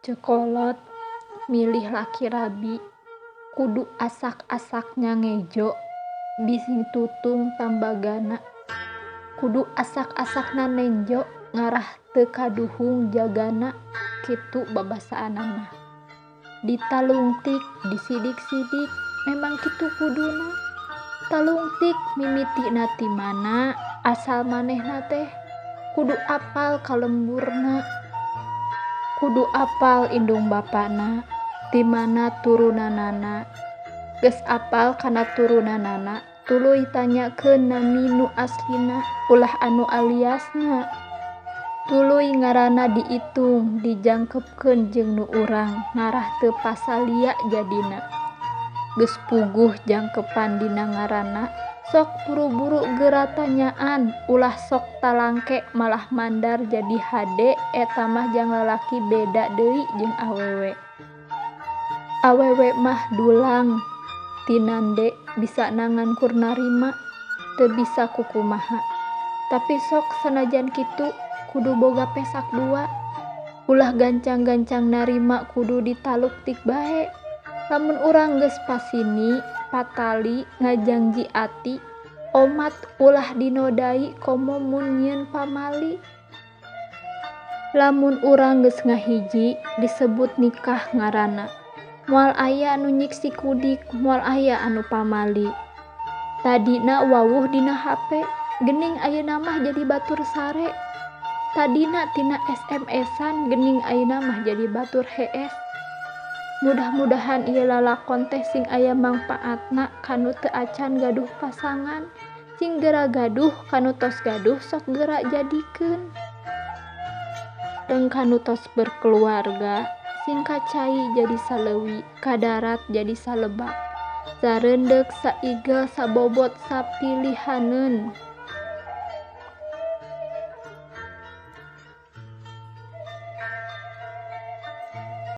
Cekolot milih laki rabi, kudu asak-asaknya ngejo, bising tutung tambagana. Kudu asak-asakna nenjo ngarah teu kaduhung jagana, kitu babasaanana. Ditalungtik, disidik-sidik, memang kitu kuduna. Talungtik mimitina ti mana, asal manehna teh kudu apal kalemburna. Kudu apal indung bapana, ti mana turunanana. Geus apal kana turunanana, tuluy tanyakeun nami nu aslina, ulah anu aliasna. Tuluy ngaranna diitung, dijangkepkeun jeung nu urang, ngarah teu pasalia jadina. Geus puguh jangkepan dina ngaranna, sok buru-buru geura tanyaan, ulah sok talangke malah mandar jadi hade, eta mah jang lalaki beda deui jeung awewe. Awewe mah dulang, tinande bisa nangankur narima, teu bisa kukumaha. Tapi sok sanajan kitu kudu boga pesak dua, ulah gancang-gancang narima kudu ditaluktik bae. Lamun urang geus pasini, patali, ngajangji ati, omat ulah dinodai komo mun nyieun pamali. Lamun urang geus ngahiji, disebut nikah ngaranna. Moal aya anu nyiksi kudik, moal aya anu pamali. Tadina wawuh dina HP, geuning ayeuna mah jadi batur sare. Tadina tina SMS-an, geuning ayeuna mah jadi batur HS. Mudah-mudahan ieu lalakon teh sing aya mangpaatna kanu teu acan gaduh pasangan, sing geura gaduh kanu tos gaduh sok geura jadikeun. Jeung kanu tos berkeluarga, sing kacai jadi saleuwi, kadarat jadi salebak, sareundeuk, saigel, sabobot, sapilihaneun.